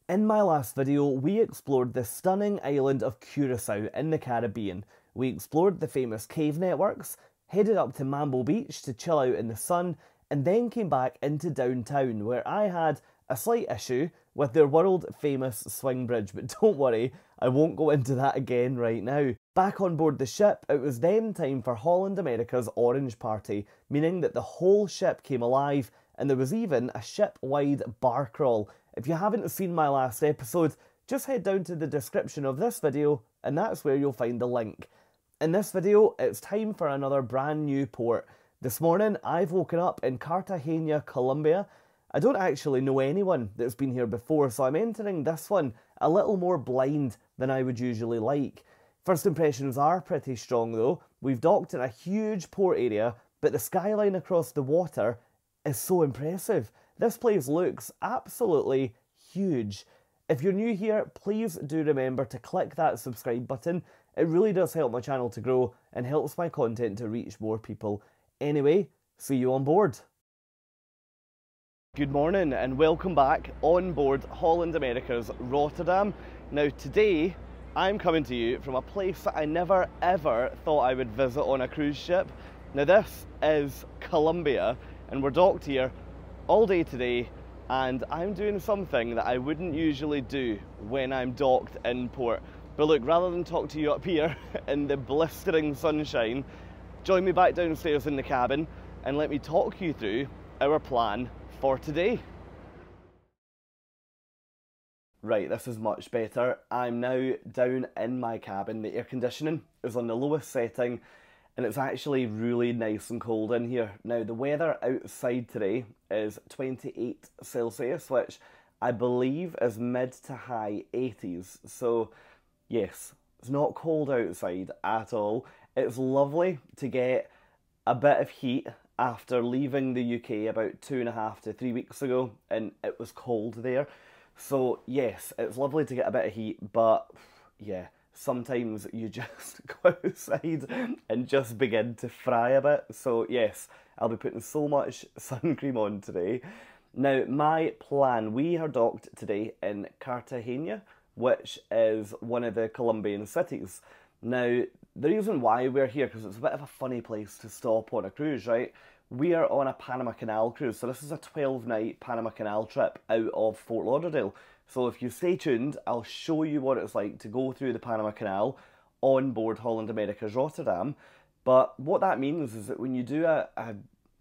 In my last video, we explored the stunning island of Curacao in the Caribbean. We explored the famous cave networks, headed up to Mambo Beach to chill out in the sun, and then came back into downtown where I had a slight issue with their world famous swing bridge, but don't worry, I won't go into that again right now. Back on board the ship, it was then time for Holland America's Orange Party, meaning that the whole ship came alive and there was even a ship-wide bar crawl. If you haven't seen my last episode, just head down to the description of this video and that's where you'll find the link. In this video, it's time for another brand new port. This morning, I've woken up in Cartagena, Colombia. I don't actually know anyone that's been here before, so I'm entering this one a little more blind than I would usually like. First impressions are pretty strong though. We've docked in a huge port area, but the skyline across the water is so impressive. This place looks absolutely huge. If you're new here, please do remember to click that subscribe button. It really does help my channel to grow and helps my content to reach more people. Anyway, see you on board. Good morning and welcome back on board Holland America's Rotterdam. Now today, I'm coming to you from a place that I never ever thought I would visit on a cruise ship. Now this is Colombia and we're docked here all day today, and I'm doing something that I wouldn't usually do when I'm docked in port. But look, rather than talk to you up here in the blistering sunshine, join me back downstairs in the cabin and let me talk you through our plan for today. Right, this is much better. I'm now down in my cabin. The air conditioning is on the lowest setting and it's actually really nice and cold in here. Now the weather outside today is 28 Celsius, which I believe is mid to high 80s. So yes, it's not cold outside at all. It's lovely to get a bit of heat after leaving the UK about 2.5 to 3 weeks ago, and it was cold there. So yes, it's lovely to get a bit of heat, but yeah, sometimes you just go outside and just begin to fry a bit. So yes, I'll be putting so much sun cream on today. Now my plan, we are docked today in Cartagena, which is one of the Colombian cities. Now the reason why we're here, because it's a bit of a funny place to stop on a cruise, right? We are on a Panama Canal cruise, so this is a 12-night Panama Canal trip out of Fort Lauderdale. So if you stay tuned, I'll show you what it's like to go through the Panama Canal on board Holland America's Rotterdam. But what that means is that when you do a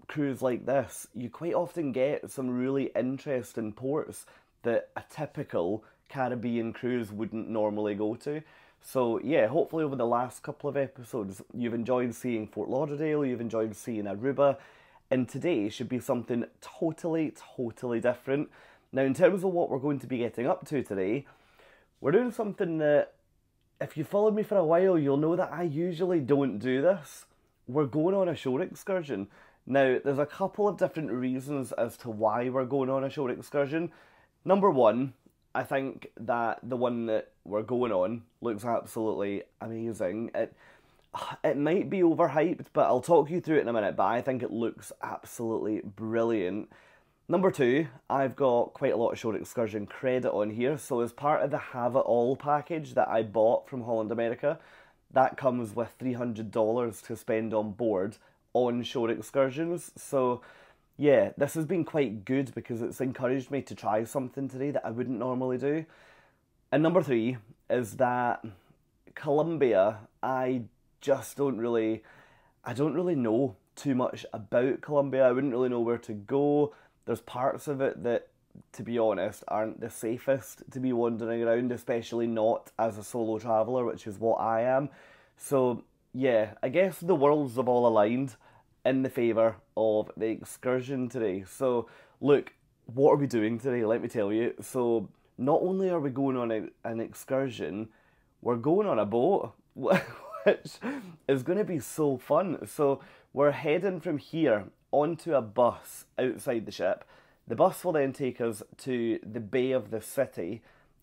cruise like this, you quite often get some really interesting ports that a typical Caribbean cruise wouldn't normally go to. So yeah, hopefully over the last couple of episodes, you've enjoyed seeing Fort Lauderdale, you've enjoyed seeing Aruba, and today should be something totally different. Now in terms of what we're going to be getting up to today, we're doing something that, if you followed me for a while, you'll know that I usually don't do this. We're going on a shore excursion. Now there's a couple of different reasons as to why we're going on a shore excursion. Number one, I think that the one that we're going on looks absolutely amazing. It might be overhyped, but I'll talk you through it in a minute, but I think it looks absolutely brilliant. Number two, I've got quite a lot of shore excursion credit on here, so as part of the Have It All package that I bought from Holland America, that comes with $300 to spend on board on shore excursions. So yeah, this has been quite good because it's encouraged me to try something today that I wouldn't normally do. And number three is that Colombia, I don't really know too much about Colombia. I wouldn't really know where to go. There's parts of it that, to be honest, aren't the safest to be wandering around, especially not as a solo traveller, which is what I am. So yeah, I guess the worlds have all aligned in the favour of the excursion today. So look, what are we doing today? Let me tell you. So not only are we going on an excursion, we're going on a boat, which is going to be so fun. So we're heading from here onto a bus outside the ship. The bus will then take us to the bay of the city,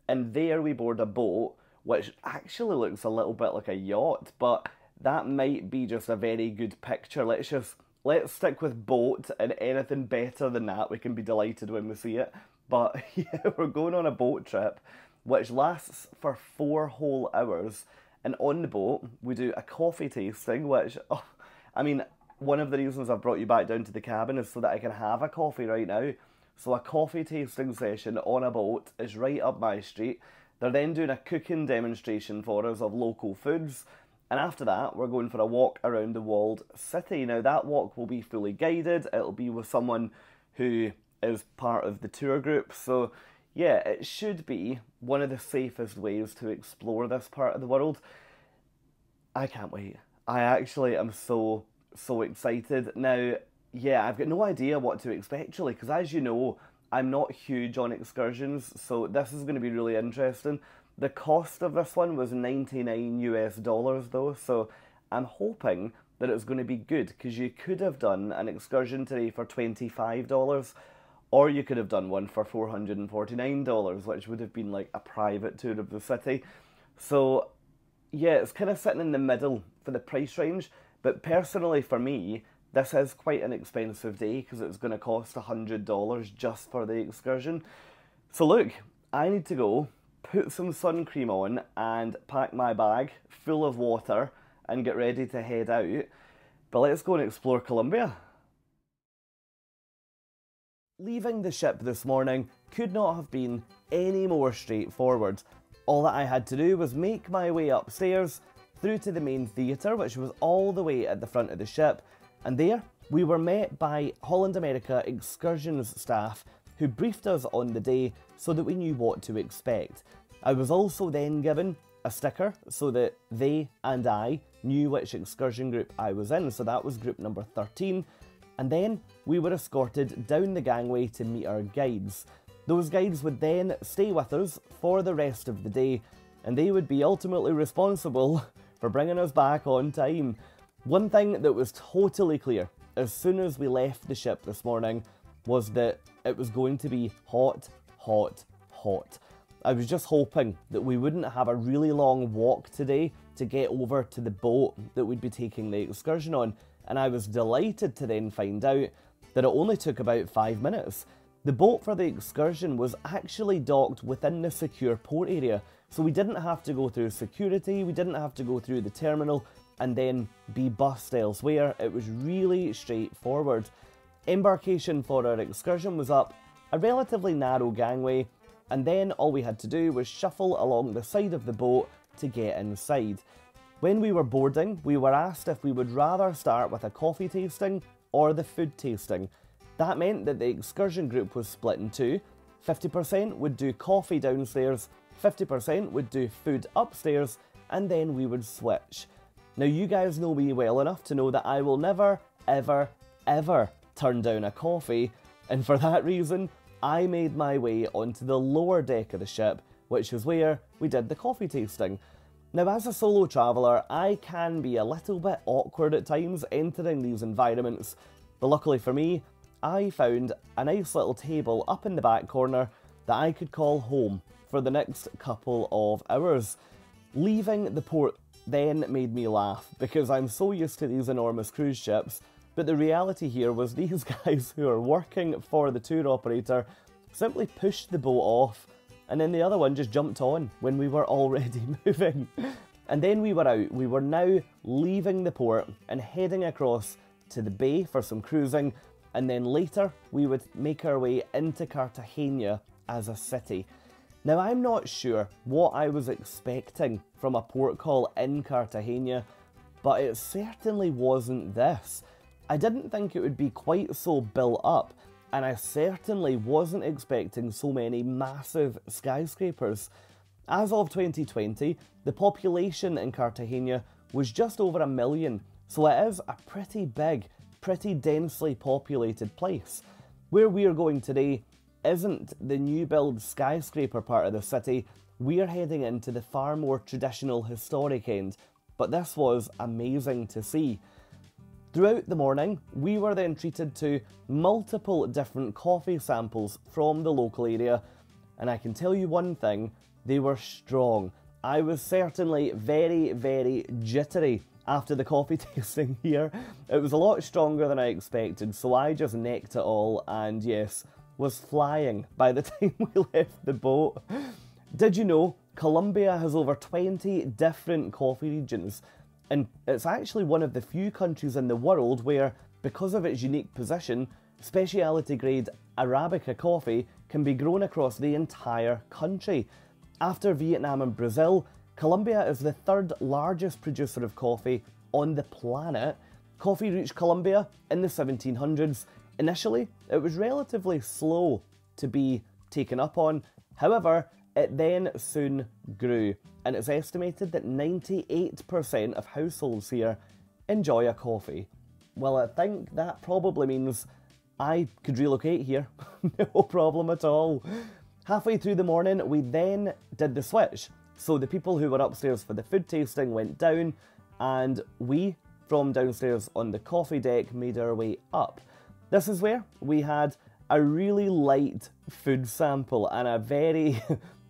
and there we board a boat, which actually looks a little bit like a yacht, but that might be just a very good picture. Let's stick with boat, and anything better than that we can be delighted when we see it. But yeah, we're going on a boat trip which lasts for 4 whole hours. And on the boat, we do a coffee tasting, which, oh, I mean, one of the reasons I've brought you back down to the cabin is so that I can have a coffee right now. So a coffee tasting session on a boat is right up my street. They're then doing a cooking demonstration for us of local foods. And after that, we're going for a walk around the walled city. Now, that walk will be fully guided. It'll be with someone who is part of the tour group. So, yeah, it should be one of the safest ways to explore this part of the world. I can't wait. I actually am so excited. Now, yeah, I've got no idea what to expect, actually, because as you know, I'm not huge on excursions, so this is going to be really interesting. The cost of this one was $99 US though, so I'm hoping that it's going to be good, because you could have done an excursion today for $25, or you could have done one for $449, which would have been like a private tour of the city. So yeah, it's kind of sitting in the middle for the price range, but personally for me, this is quite an expensive day because it's going to cost $100 just for the excursion. So look, I need to go put some sun cream on and pack my bag full of water and get ready to head out. But let's go and explore Colombia. Leaving the ship this morning could not have been any more straightforward. All that I had to do was make my way upstairs through to the main theatre, which was all the way at the front of the ship, and there we were met by Holland America Excursions staff who briefed us on the day so that we knew what to expect. I was also then given a sticker so that they and I knew which excursion group I was in, so that was group number 13, and then we were escorted down the gangway to meet our guides. Those guides would then stay with us for the rest of the day, and they would be ultimately responsible for bringing us back on time. One thing that was totally clear as soon as we left the ship this morning was that it was going to be hot, hot, hot. I was just hoping that we wouldn't have a really long walk today to get over to the boat that we'd be taking the excursion on, and I was delighted to then find out that it only took about 5 minutes. The boat for the excursion was actually docked within the secure port area, so we didn't have to go through security, we didn't have to go through the terminal and then be bussed elsewhere. It was really straightforward. Embarkation for our excursion was up a relatively narrow gangway, and then all we had to do was shuffle along the side of the boat to get inside. When we were boarding, we were asked if we would rather start with a coffee tasting or the food tasting. That meant that the excursion group was split in two. 50% would do coffee downstairs, 50% would do food upstairs, and then we would switch. Now, you guys know me well enough to know that I will never, ever, ever turn down a coffee, and for that reason, I made my way onto the lower deck of the ship, which is where we did the coffee tasting. Now, as a solo traveller, I can be a little bit awkward at times entering these environments, but luckily for me, I found a nice little table up in the back corner that I could call home for the next couple of hours. Leaving the port then made me laugh because I'm so used to these enormous cruise ships, but the reality here was these guys who are working for the tour operator simply pushed the boat off, and then the other one just jumped on when we were already moving. And then we were out. We were now leaving the port and heading across to the bay for some cruising, and then later we would make our way into Cartagena as a city. Now, I'm not sure what I was expecting from a port call in Cartagena, but it certainly wasn't this. I didn't think it would be quite so built up, and I certainly wasn't expecting so many massive skyscrapers. As of 2020, the population in Cartagena was just over 1 million, so it is a pretty big, pretty densely populated place. Where we're going today isn't the new build skyscraper part of the city. We're heading into the far more traditional historic end, but this was amazing to see. Throughout the morning, we were then treated to multiple different coffee samples from the local area, and I can tell you one thing, they were strong. I was certainly very, very jittery after the coffee tasting here. It was a lot stronger than I expected, so I just necked it all, and yes, was flying by the time we left the boat. Did you know Colombia has over 20 different coffee regions, and it's actually one of the few countries in the world where, because of its unique position, specialty grade Arabica coffee can be grown across the entire country. After Vietnam and Brazil, Colombia is the third largest producer of coffee on the planet. Coffee reached Colombia in the 1700s. Initially, it was relatively slow to be taken up on. However, it then soon grew, and it's estimated that 98% of households here enjoy a coffee. Well, I think that probably means I could relocate here, no problem at all. Halfway through the morning, we then did the switch. So the people who were upstairs for the food tasting went down, and we, from downstairs on the coffee deck, made our way up. This is where we had a really light food sample and a very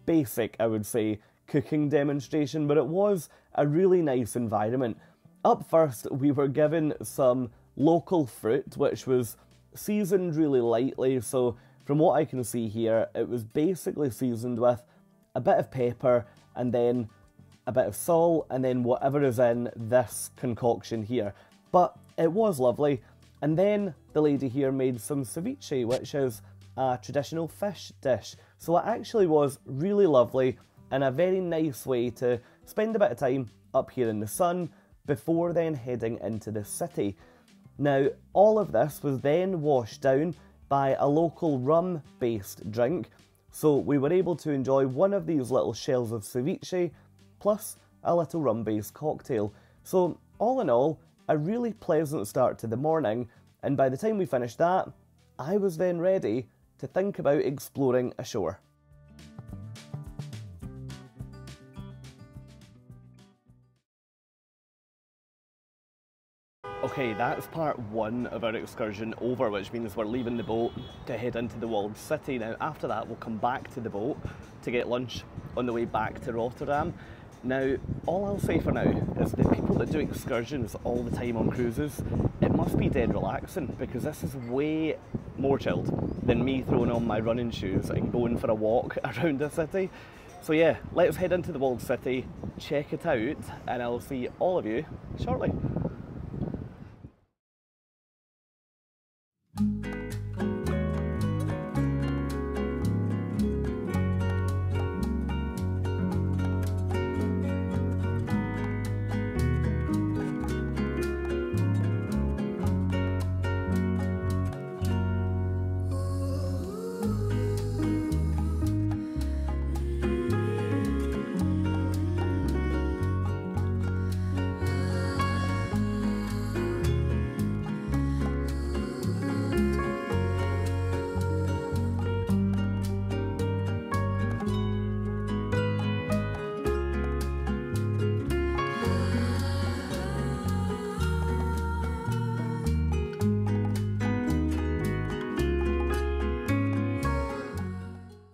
basic, I would say, cooking demonstration, but it was a really nice environment. Up first, we were given some local fruit, which was seasoned really lightly. So from what I can see here, it was basically seasoned with a bit of pepper and then a bit of salt and then whatever is in this concoction here. But it was lovely. And then the lady here made some ceviche, which is a traditional fish dish. So it actually was really lovely and a very nice way to spend a bit of time up here in the sun before then heading into the city. Now, all of this was then washed down by a local rum-based drink. So we were able to enjoy one of these little shells of ceviche plus a little rum-based cocktail. So all in all, a really pleasant start to the morning, and by the time we finished that, I was then ready to think about exploring ashore. Okay, that's part one of our excursion over, which means we're leaving the boat to head into the walled city. Now, after that, we'll come back to the boat to get lunch on the way back to Rotterdam. Now, all I'll say for now is that people that do excursions all the time on cruises, it must be dead relaxing, because this is way more chilled than me throwing on my running shoes and going for a walk around the city. So yeah, let's head into the walled city, check it out, and I'll see all of you shortly.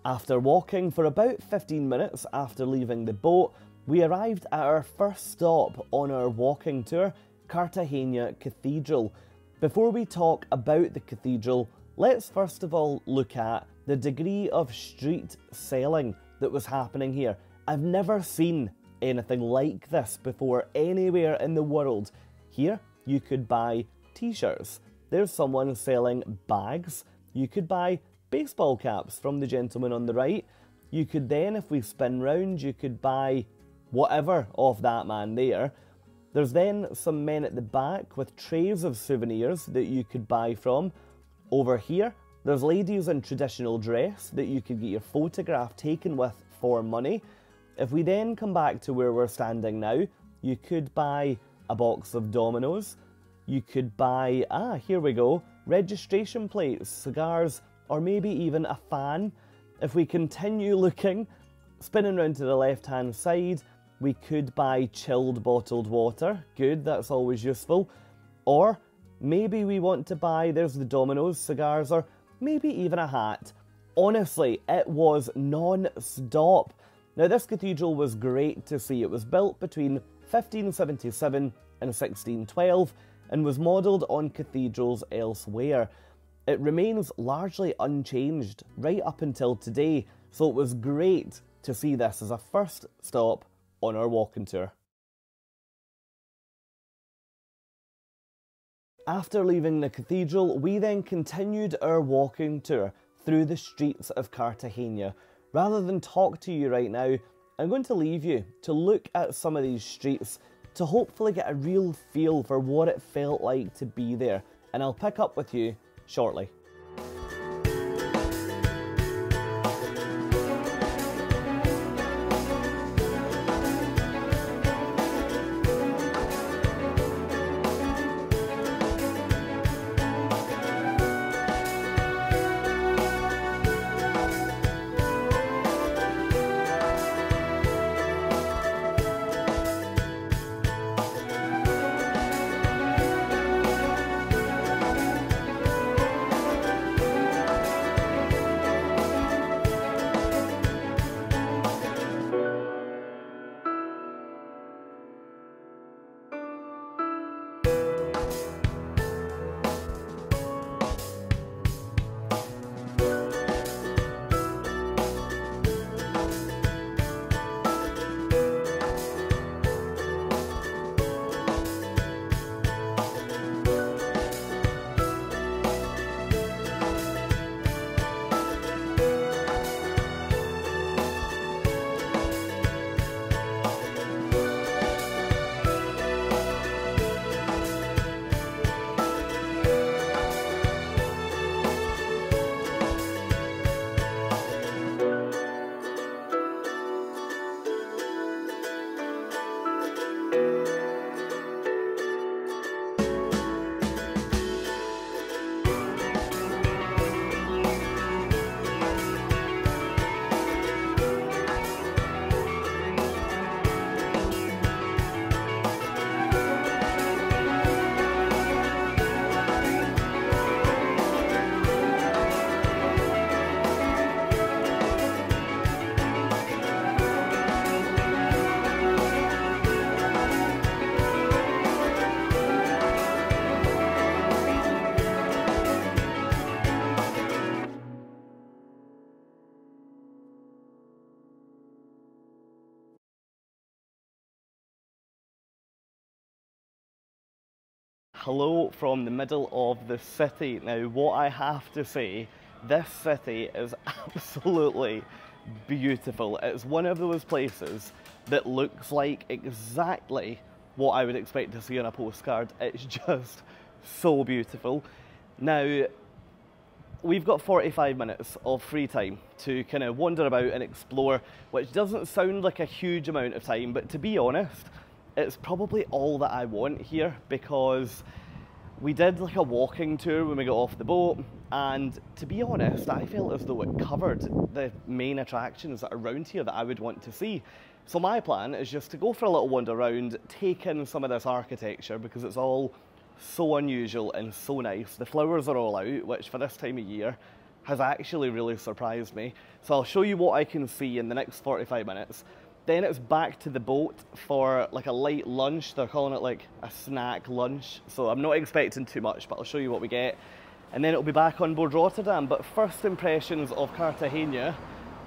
After walking for about 15 minutes after leaving the boat, we arrived at our first stop on our walking tour, Cartagena Cathedral. Before we talk about the cathedral, let's first of all look at the degree of street selling that was happening here. I've never seen anything like this before anywhere in the world. Here, you could buy t-shirts. There's someone selling bags. You could buy baseball caps from the gentleman on the right. You could then, if we spin round, you could buy whatever of that man there. There's then some men at the back with trays of souvenirs that you could buy from. Over here, there's ladies in traditional dress that you could get your photograph taken with for money. If we then come back to where we're standing now, you could buy a box of dominoes. You could buy, here we go, registration plates, cigars, or maybe even a fan. If we continue looking, spinning round to the left-hand side, we could buy chilled bottled water. Good, that's always useful. Or maybe we want to buy, there's the dominoes, cigars, or maybe even a hat. Honestly, it was non-stop. Now, this cathedral was great to see. It was built between 1577 and 1612 and was modelled on cathedrals elsewhere. It remains largely unchanged right up until today, so it was great to see this as a first stop on our walking tour. After leaving the cathedral, we then continued our walking tour through the streets of Cartagena. Rather than talk to you right now, I'm going to leave you to look at some of these streets to hopefully get a real feel for what it felt like to be there, and I'll pick up with you shortly. Hello from the middle of the city. Now, what I have to say, this city is absolutely beautiful. It's one of those places that looks like exactly what I would expect to see on a postcard. It's just so beautiful. Now, we've got 45 minutes of free time to kind of wander about and explore, which doesn't sound like a huge amount of time, but to be honest, it's probably all that I want here, because we did like a walking tour when we got off the boat, and to be honest, I felt as though it covered the main attractions that are around here that I would want to see. So my plan is just to go for a little wander around, take in some of this architecture, because it's all so unusual and so nice. The flowers are all out, which for this time of year has actually really surprised me. So I'll show you what I can see in the next 45 minutes. Then it's back to the boat for like a light lunch. They're calling it like a snack lunch. So I'm not expecting too much, but I'll show you what we get. And then it'll be back on board Rotterdam. But first impressions of Cartagena,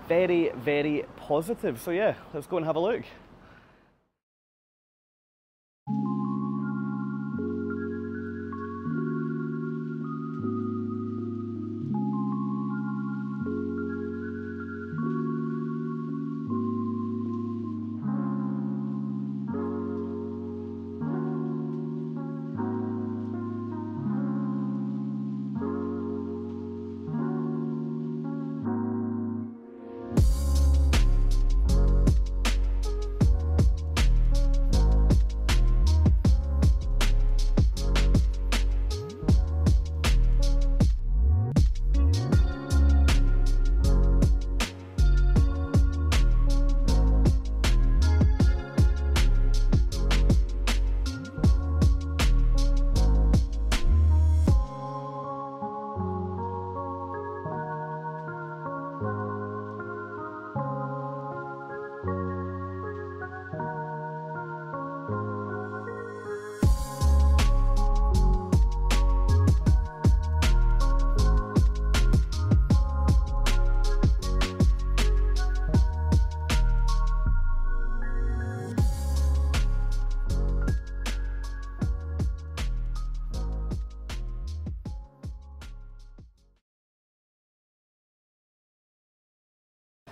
very, very positive. So yeah, let's go and have a look.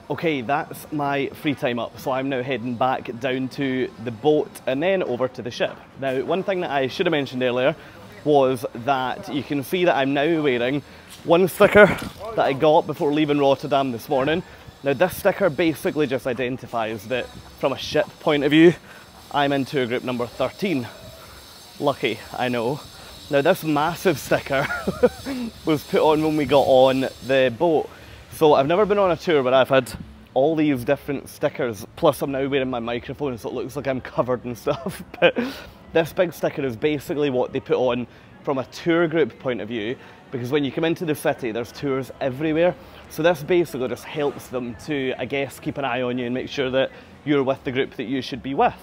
Okay, that's my free time up, so I'm now heading back down to the boat and then over to the ship. Now, one thing that I should have mentioned earlier was that you can see that I'm now wearing one sticker that I got before leaving Rotterdam this morning. Now, this sticker basically just identifies that from a ship point of view, I'm in tour group number 13. Lucky, I know. Now, this massive sticker was put on when we got on the boat. So I've never been on a tour where I've had all these different stickers, plus I'm now wearing my microphone so it looks like I'm covered and stuff. But this big sticker is basically what they put on from a tour group point of view, because when you come into the city there's tours everywhere. So this basically just helps them to, I guess, keep an eye on you and make sure that you're with the group that you should be with.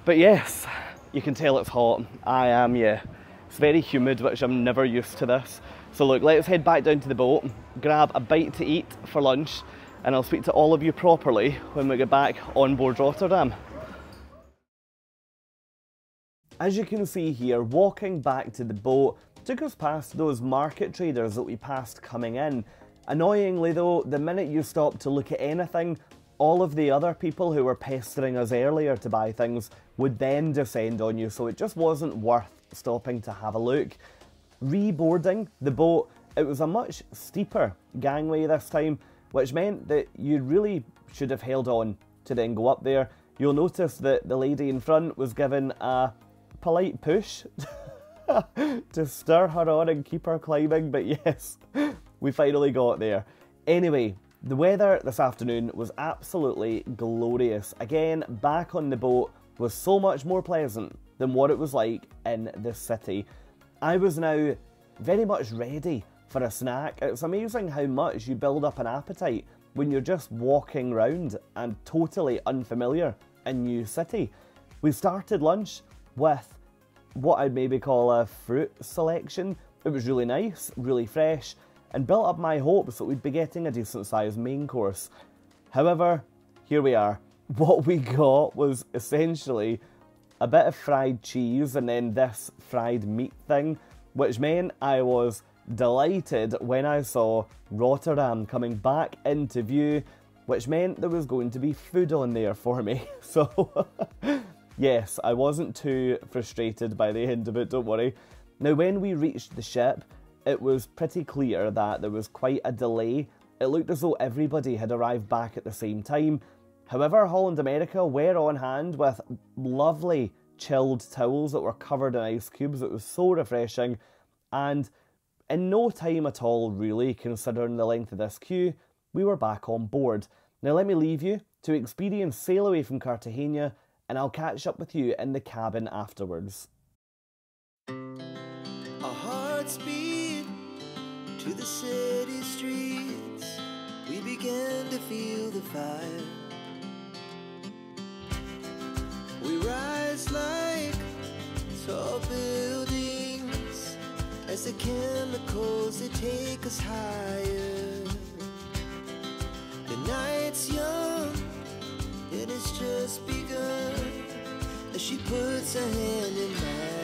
But yes, you can tell it's hot. I am, yeah. It's very humid, which I'm never used to this. So look, let's head back down to the boat, grab a bite to eat for lunch, and I'll speak to all of you properly when we get back on board Rotterdam. As you can see here, walking back to the boat took us past those market traders that we passed coming in. Annoyingly though, the minute you stop to look at anything, all of the other people who were pestering us earlier to buy things would then descend on you, so it just wasn't worth stopping to have a look. Reboarding the boat, it was a much steeper gangway this time, which meant that you really should have held on to then go up there. You'll notice that the lady in front was given a polite push to stir her on and keep her climbing, but yes, we finally got there. Anyway, the weather this afternoon was absolutely glorious. Again, back on the boat was so much more pleasant than what it was like in the city. I was now very much ready for a snack. It's amazing how much you build up an appetite when you're just walking around and totally unfamiliar in new city. We started lunch with what I'd maybe call a fruit selection. It was really nice, really fresh, and built up my hopes that we'd be getting a decent sized main course. However, here we are. What we got was essentially a bit of fried cheese and then this fried meat thing, which meant I was delighted when I saw Rotterdam coming back into view, which meant there was going to be food on there for me. So yes, I wasn't too frustrated by the end of it, don't worry. Now, when we reached the ship, it was pretty clear that there was quite a delay. It looked as though everybody had arrived back at the same time. However, Holland America were on hand with lovely chilled towels that were covered in ice cubes. It was so refreshing, and in no time at all really, considering the length of this queue, we were back on board. Now let me leave you to experience sail away from Cartagena, and I'll catch up with you in the cabin afterwards. Our hearts beat to the city streets. We began to feel the fire. We rise like tall buildings as the chemicals, they take us higher. The night's young, it has just begun, as she puts her hand in mine.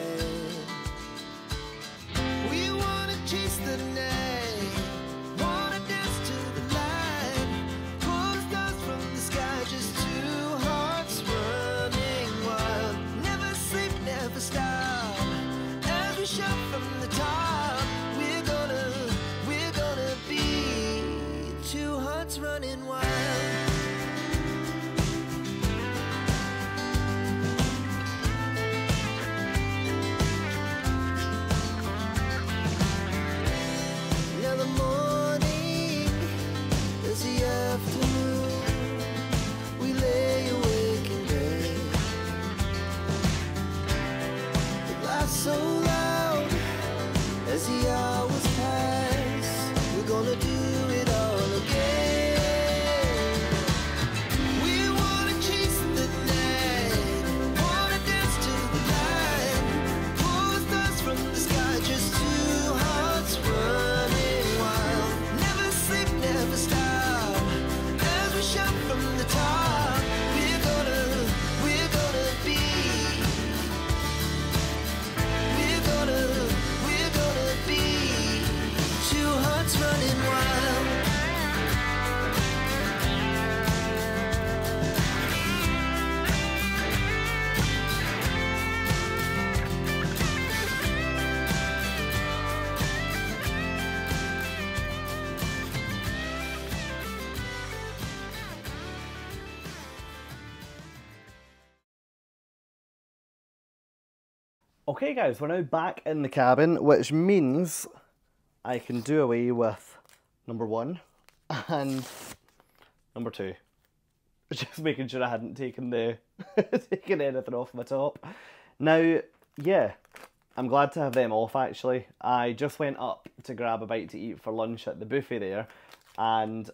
We wanna chase the night, wanna dance to the light, pull the stars from the sky, just two hearts running wild. Never sleep, never stop, as we shout from the top. We're gonna be two hearts running wild. Okay guys, we're now back in the cabin, which means I can do away with number 1 and number 2. Just making sure I hadn't taken taken anything off my top. Now, yeah, I'm glad to have them off actually. I just went up to grab a bite to eat for lunch at the buffet there and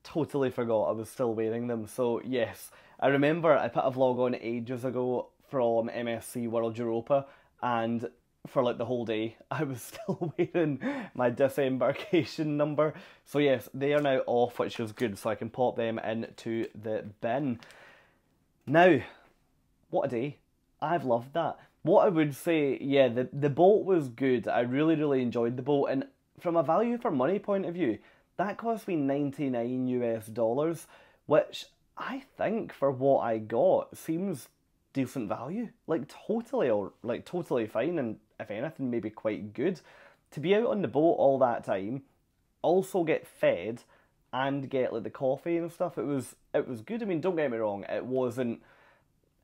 totally forgot I was still wearing them. So yes, I remember I put a vlog on ages ago from MSC World Europa, and for like the whole day I was still wearing my disembarkation number. So yes, they are now off, which is good, so I can pop them into the bin. Now, what a day. I've loved that. What I would say, yeah, the boat was good. I really enjoyed the boat, and from a value for money point of view, that cost me $99 US, which I think for what I got seems decent value. Like totally fine, and if anything maybe quite good. To be out on the boat all that time, also get fed and get like the coffee and stuff, it was good. I mean, don't get me wrong, it wasn't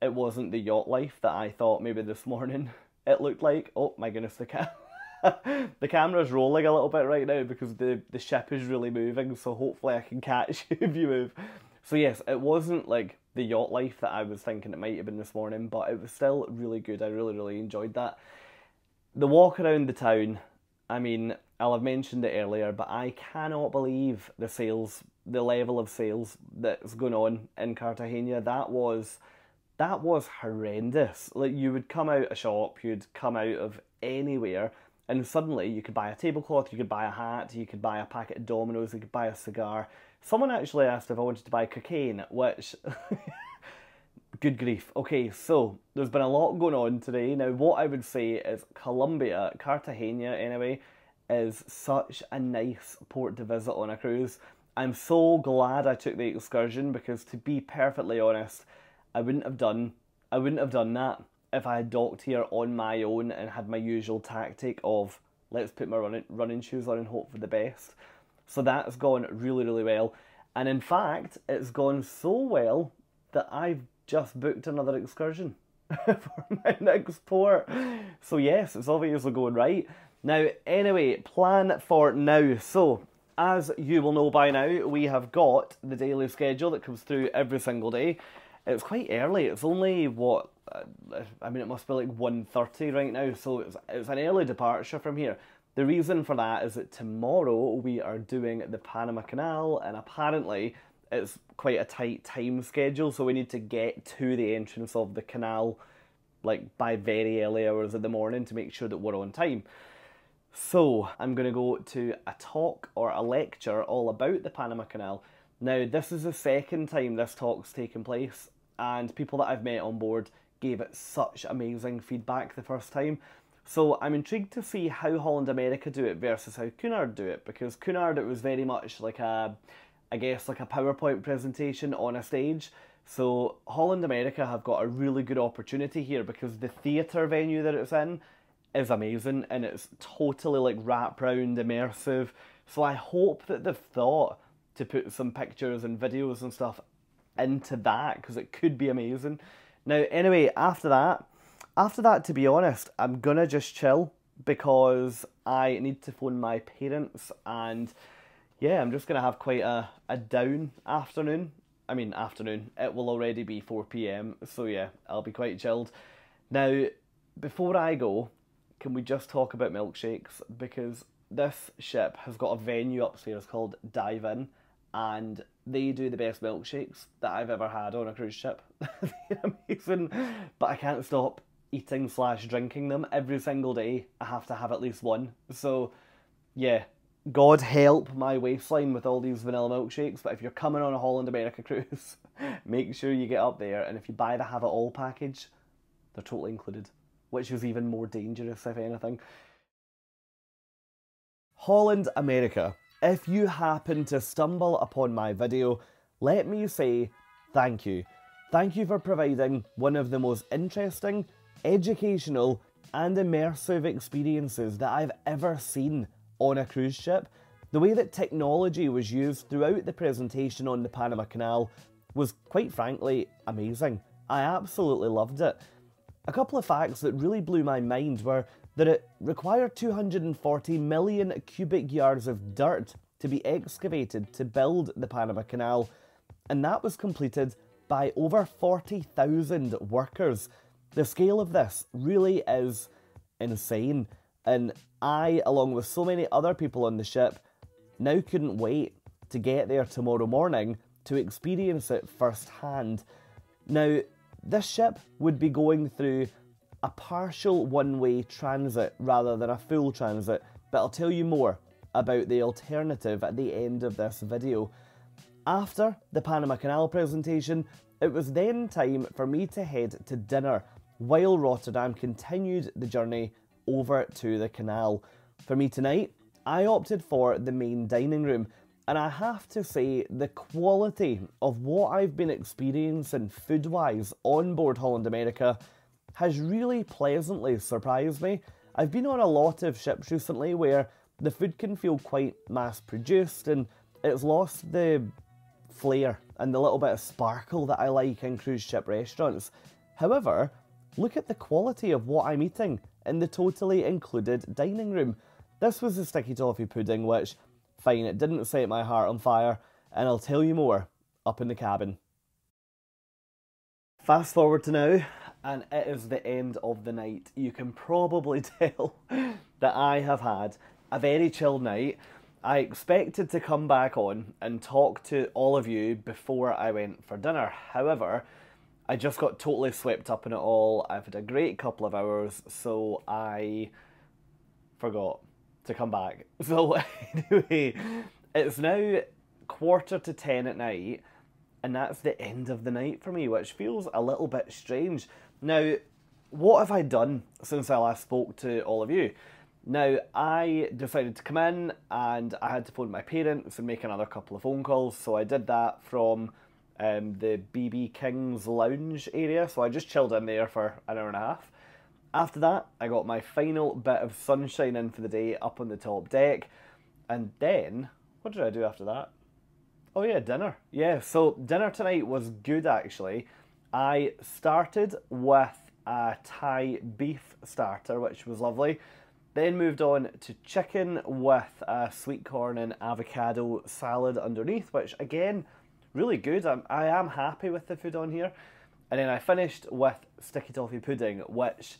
the yacht life that I thought maybe this morning it looked like. Oh my goodness, the camera's rolling a little bit right now because the ship is really moving, so hopefully I can catch you if you move. So yes, it wasn't like the yacht life that I was thinking it might have been this morning, but it was still really good. I really enjoyed that. The walk around the town, I mean, I'll have mentioned it earlier, but I cannot believe the level of sales that's going on in Cartagena. That was horrendous. Like, you would come out a shop, you'd come out of anywhere, and suddenly you could buy a tablecloth, you could buy a hat, you could buy a packet of Dominoes, you could buy a cigar. Someone actually asked if I wanted to buy cocaine, which... Good grief. Okay, so there's been a lot going on today. Now, what I would say is Colombia, Cartagena anyway, is such a nice port to visit on a cruise. I'm so glad I took the excursion because, to be perfectly honest, I wouldn't have done that if I had docked here on my own and had my usual tactic of let's put my running shoes on and hope for the best. So that's gone really well, and in fact it's gone so well that I've just booked another excursion for my next port. So yes, it's obviously going right. Now anyway, plan for now. So as you will know by now, we have got the daily schedule that comes through every single day. It's quite early. It's only, what, I mean, it must be like 1:30 right now, so it's an early departure from here. The reason for that is that tomorrow we are doing the Panama Canal, and apparently it's quite a tight time schedule, so we need to get to the entrance of the canal like by very early hours of the morning to make sure that we're on time. So I'm going to go to a talk or a lecture all about the Panama Canal. Now, this is the second time this talk's taken place, and people that I've met on board gave it such amazing feedback the first time. So I'm intrigued to see how Holland America do it versus how Cunard do it, because Cunard, it was very much like I guess like a PowerPoint presentation on a stage. So Holland America have got a really good opportunity here because the theatre venue that it's in is amazing, and it's totally like wraparound immersive. So I hope that they've thought to put some pictures and videos and stuff into that, because it could be amazing. Now anyway, after that, to be honest, I'm gonna just chill because I need to phone my parents, and yeah, I'm just gonna have quite a down afternoon. I mean afternoon, it will already be 4 PM, so yeah, I'll be quite chilled. Now, before I go, can we just talk about Milkshakes, because this ship has got a venue upstairs called Dive In, and they do the best milkshakes that I've ever had on a cruise ship. They're amazing, but I can't stop eating / drinking them every single day. I have to have at least one. So yeah, God help my waistline with all these vanilla milkshakes, but if you're coming on a Holland America cruise, make sure you get up there, and if you buy the Have It All package, they're totally included, which is even more dangerous if anything. Holland America. If you happen to stumble upon my video, let me say thank you. Thank you for providing one of the most interesting, educational and immersive experiences that I've ever seen on a cruise ship. The way that technology was used throughout the presentation on the Panama Canal was, quite frankly, amazing. I absolutely loved it. A couple of facts that really blew my mind were that it required 240 million cubic yards of dirt to be excavated to build the Panama Canal, and that was completed by over 40,000 workers. The scale of this really is insane, and I, along with so many other people on the ship, now couldn't wait to get there tomorrow morning to experience it firsthand. Now, this ship would be going through a partial one-way transit rather than a full transit, but I'll tell you more about the alternative at the end of this video. After the Panama Canal presentation, it was then time for me to head to dinner while Rotterdam continued the journey over to the canal. For me tonight, I opted for the main dining room, and I have to say the quality of what I've been experiencing food-wise on board Holland America has really pleasantly surprised me. I've been on a lot of ships recently where the food can feel quite mass-produced and it's lost the flair and the little bit of sparkle that I like in cruise ship restaurants. However, look at the quality of what I'm eating in the totally included dining room. This was the sticky toffee pudding, which, fine, it didn't set my heart on fire, and I'll tell you more up in the cabin. Fast forward to now, and it is the end of the night. You can probably tell that I have had a very chilled night. I expected to come back on and talk to all of you before I went for dinner. However, I just got totally swept up in it all. I've had a great couple of hours, so I forgot to come back. So anyway, it's now 9:45 at night, and that's the end of the night for me, which feels a little bit strange. Now, what have I done since I last spoke to all of you? Now, I decided to come in and I had to phone my parents and make another couple of phone calls, so I did that from the BB King's lounge area, so I just chilled in there for an hour and a half. After that, I got my final bit of sunshine in for the day up on the top deck, and then, what did I do after that? Oh yeah, dinner. Yeah, so dinner tonight was good actually. I started with a Thai beef starter, which was lovely. Then moved on to chicken with a sweet corn and avocado salad underneath, which again, really good. I am happy with the food on here. And then I finished with sticky toffee pudding, which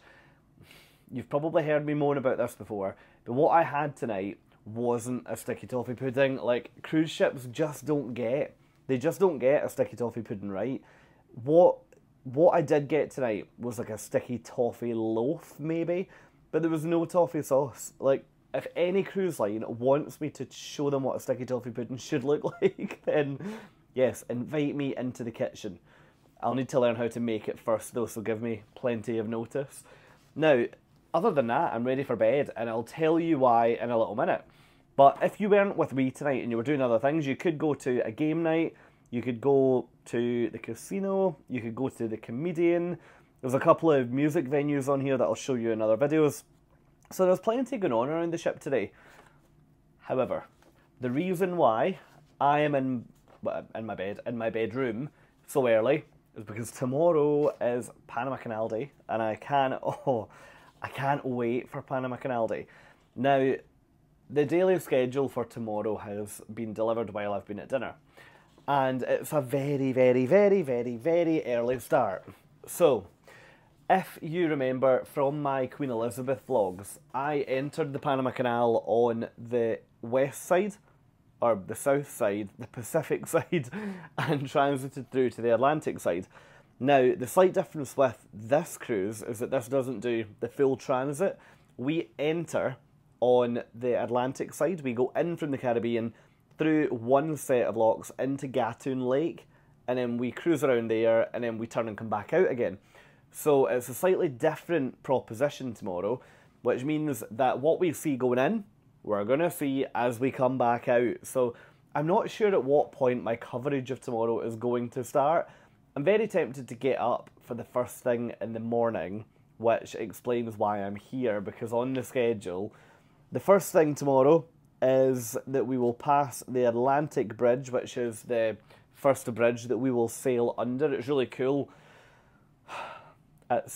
you've probably heard me moan about this before, but what I had tonight wasn't a sticky toffee pudding. Like, cruise ships just don't get, they just don't get a sticky toffee pudding right. What I did get tonight was like a sticky toffee loaf maybe, but there was no toffee sauce. Like, if any cruise line wants me to show them what a sticky toffee pudding should look like, then yes, invite me into the kitchen. I'll need to learn how to make it first though, so give me plenty of notice. Now, other than that, I'm ready for bed, and I'll tell you why in a little minute. But if you weren't with me tonight and you were doing other things, you could go to a game night, you could go to the casino, you could go to the Comedian. There's a couple of music venues on here that I'll show you in other videos. So there's plenty going on around the ship today. However, the reason why I am in my bedroom so early is because tomorrow is Panama Canal Day, and I can't wait for Panama Canal Day. Now, the daily schedule for tomorrow has been delivered while I've been at dinner, and it's a very, very, very, very, very early start. So, if you remember from my Queen Elizabeth vlogs, I entered the Panama Canal on the west side, or the south side, the Pacific side, and transited through to the Atlantic side. Now, the slight difference with this cruise is that this doesn't do the full transit. We enter on the Atlantic side. We go in from the Caribbean through one set of locks into Gatun Lake, and then we cruise around there, and then we turn and come back out again. So it's a slightly different proposition tomorrow, which means that what we see going in, we're going to see as we come back out. So I'm not sure at what point my coverage of tomorrow is going to start. I'm very tempted to get up for the first thing in the morning, which explains why I'm here, because on the schedule, the first thing tomorrow is that we will pass the Atlantic Bridge, which is the first bridge that we will sail under. It's really cool. At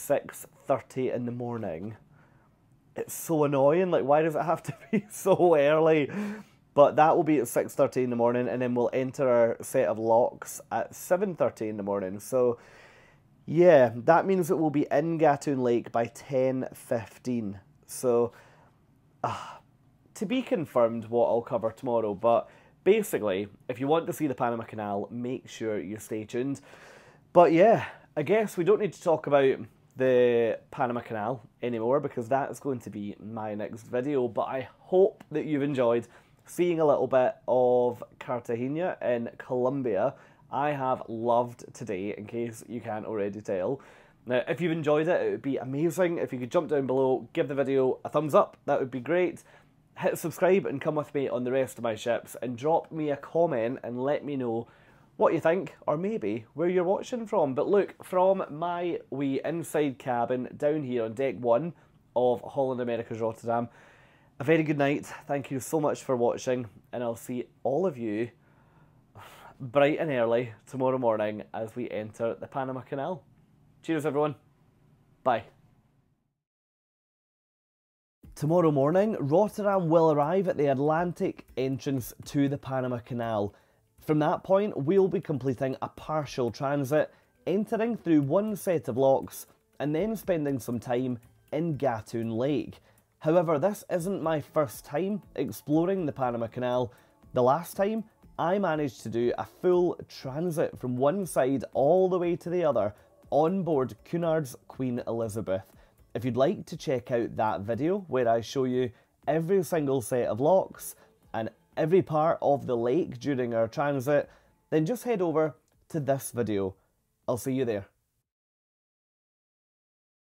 6:30 in the morning. It's so annoying, like why does it have to be so early? But that will be at 6:30 in the morning, and then we'll enter our set of locks at 7:30 in the morning. So yeah, that means that we'll be in Gatun Lake by 10:15. So to be confirmed what I'll cover tomorrow, but basically, if you want to see the Panama Canal, make sure you stay tuned. But yeah, I guess we don't need to talk about the Panama Canal anymore because that's going to be my next video, but I hope that you've enjoyed seeing a little bit of Cartagena in Colombia. I have loved today, in case you can't already tell. Now, if you've enjoyed it, it would be amazing if you could jump down below, give the video a thumbs up, that would be great. Hit subscribe and come with me on the rest of my ships, and drop me a comment and let me know what you think, or maybe where you're watching from. But look, from my wee inside cabin down here on deck 1 of Holland America's Rotterdam, a very good night. Thank you so much for watching, and I'll see all of you bright and early tomorrow morning as we enter the Panama Canal. Cheers everyone. Bye. Tomorrow morning, Rotterdam will arrive at the Atlantic entrance to the Panama Canal. From that point, we'll be completing a partial transit, entering through one set of locks, and then spending some time in Gatun Lake. However, this isn't my first time exploring the Panama Canal. The last time, I managed to do a full transit from one side all the way to the other on board Cunard's Queen Elizabeth. If you'd like to check out that video where I show you every single set of locks and every part of the lake during our transit, then just head over to this video. I'll see you there.